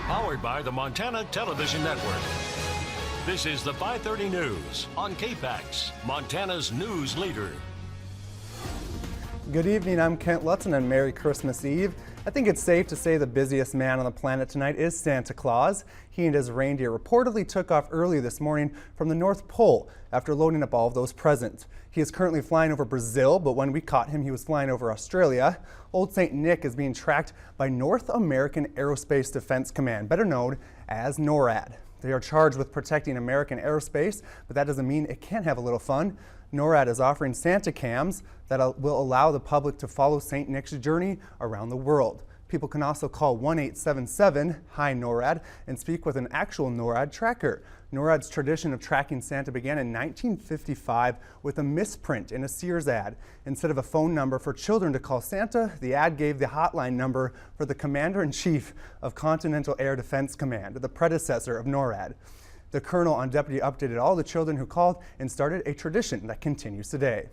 Powered by the Montana Television Network. This is the 5:30 News on KPAX, Montana's news leader. Good evening, I'm Kent Lutz, and Merry Christmas Eve. I think it's safe to say the busiest man on the planet tonight is Santa Claus. He and his reindeer reportedly took off early this morning from the North Pole after loading up all of those presents. He is currently flying over Brazil, but when we caught him, he was flying over Australia. Old St. Nick is being tracked by North American Aerospace Defense Command, better known as NORAD. They are charged with protecting American aerospace, but that doesn't mean it can't have a little fun. NORAD is offering Santa cams that will allow the public to follow St. Nick's journey around the world. People can also call 1-877-HI-NORAD and speak with an actual NORAD tracker. NORAD's tradition of tracking Santa began in 1955 with a misprint in a Sears ad. Instead of a phone number for children to call Santa, the ad gave the hotline number for the Commander-in-Chief of Continental Air Defense Command, the predecessor of NORAD. The colonel on deputy updated all the children who called and started a tradition that continues today.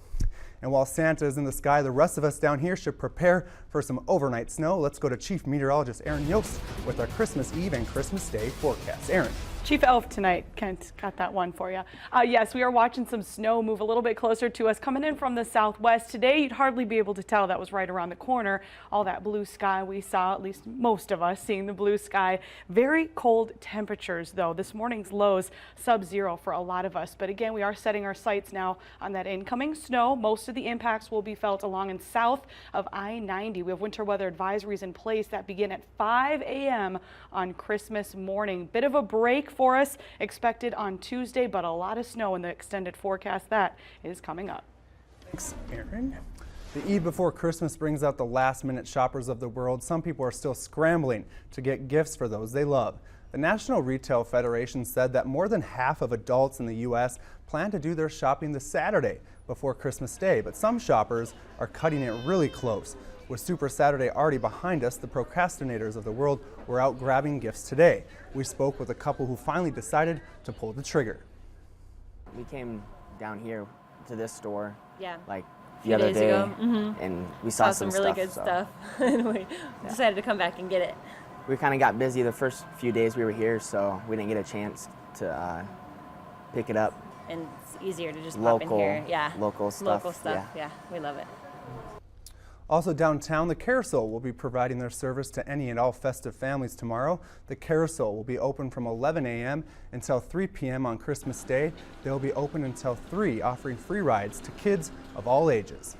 And while Santa is in the sky, the rest of us down here should prepare for some overnight snow. Let's go to Chief Meteorologist Aaron Yost with our Christmas Eve and Christmas Day forecast. Aaron. Chief Elf tonight. Kent got that one for you. Yes, we are watching some snow move a little bit closer to us, coming in from the southwest. Today, you'd hardly be able to tell that was right around the corner. All that blue sky we saw, at least most of us seeing the blue sky. Very cold temperatures, though. This morning's lows sub-zero for a lot of us. But again, we are setting our sights now on that incoming snow. Most of the impacts will be felt along and south of I-90. We have winter weather advisories in place that begin at 5 a.m. on Christmas morning. Bit of a break for us expected on Tuesday, but a lot of snow in the extended forecast that is coming up. Thanks, Aaron. The eve before Christmas brings out the last-minute shoppers of the world. Some people are still scrambling to get gifts for those they love. The National Retail Federation said that more than half of adults in the U.S. plan to do their shopping this Saturday before Christmas Day, but some shoppers are cutting it really close. With Super Saturday already behind us, the procrastinators of the world were out grabbing gifts today. We spoke with a couple who finally decided to pull the trigger. We came down here to this store like a the other days day, ago. and we saw some really good stuff, and we decided to come back and get it. We kind of got busy the first few days we were here, so we didn't get a chance to pick it up. And it's easier to just pop in here. Yeah. Local stuff. Yeah, we love it. Also downtown, the Carousel will be providing their service to any and all festive families tomorrow. The Carousel will be open from 11 a.m. until 3 p.m. on Christmas Day. They will be open until 3, offering free rides to kids of all ages.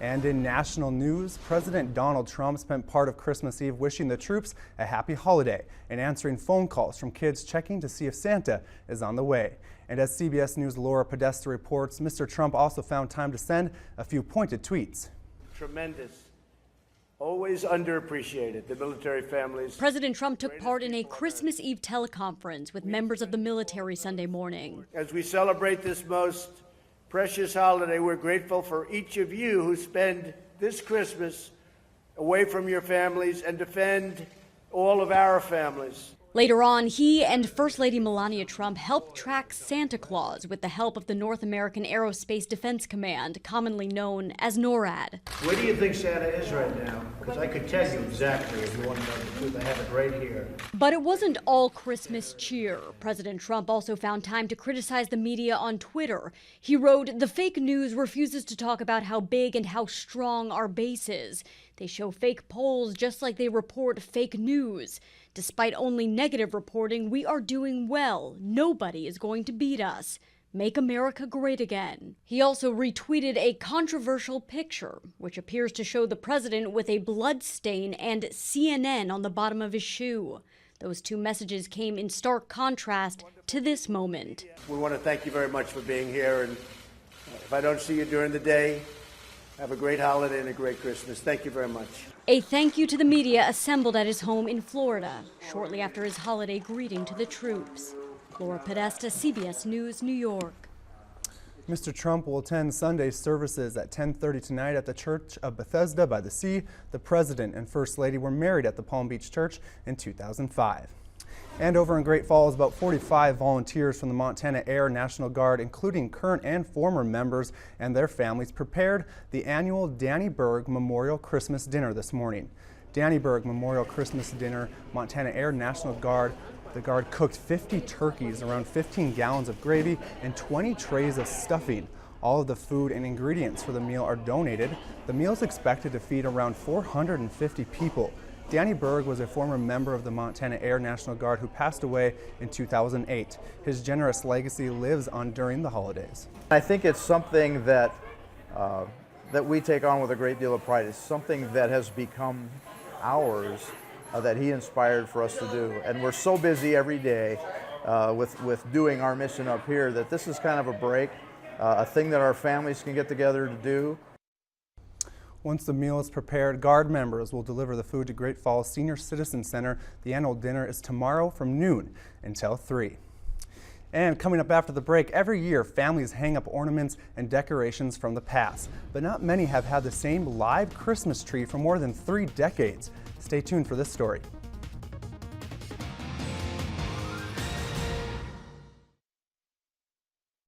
And in national news, President Donald Trump spent part of Christmas Eve wishing the troops a happy holiday and answering phone calls from kids checking to see if Santa is on the way. And as CBS News' Laura Podesta reports, Mr. Trump also found time to send a few pointed tweets. Tremendous, always underappreciated, the military families. President Trump took part in a Christmas Eve teleconference with members of the military Sunday morning. As we celebrate this most precious holiday, we're grateful for each of you who spend this Christmas away from your families and defend all of our families. Later on, he and First Lady Melania Trump helped track Santa Claus with the help of the North American Aerospace Defense Command, commonly known as NORAD. Where do you think Santa is right now? Because I could tell you exactly if you want to know the truth. I have it right here. But it wasn't all Christmas cheer. President Trump also found time to criticize the media on Twitter. He wrote, "The fake news refuses to talk about how big and how strong our base is. They show fake polls just like they report fake news. Despite only negative reporting, we are doing well. Nobody is going to beat us. Make America great again." He also retweeted a controversial picture, which appears to show the president with a blood stain and CNN on the bottom of his shoe. Those two messages came in stark contrast to this moment. We want to thank you very much for being here, and if I don't see you during the day, have a great holiday and a great Christmas. Thank you very much. A thank you to the media assembled at his home in Florida shortly after his holiday greeting to the troops. Laura Podesta, CBS News, New York. Mr. Trump will attend Sunday services at 10:30 tonight at the Church of Bethesda by the Sea. The President and First Lady were married at the Palm Beach Church in 2005. And over in Great Falls, about 45 volunteers from the Montana Air National Guard, including current and former members and their families, prepared the annual Danny Berg Memorial Christmas Dinner this morning. Dannyburg Memorial Christmas Dinner, Montana Air National Guard. The Guard cooked 50 turkeys, around 15 gallons of gravy, and 20 trays of stuffing. All of the food and ingredients for the meal are donated. The meal is expected to feed around 450 people. Danny Berg was a former member of the Montana Air National Guard who passed away in 2008. His generous legacy lives on during the holidays. I think it's something that that we take on with a great deal of pride. It's something that has become ours, that he inspired for us to do. And we're so busy every day with doing our mission up here that this is kind of a break, a thing that our families can get together to do. Once the meal is prepared, Guard members will deliver the food to Great Falls Senior Citizen Center. The annual dinner is tomorrow from noon until 3. And coming up after the break, every year families hang up ornaments and decorations from the past, but not many have had the same live Christmas tree for more than 3 decades. Stay tuned for this story.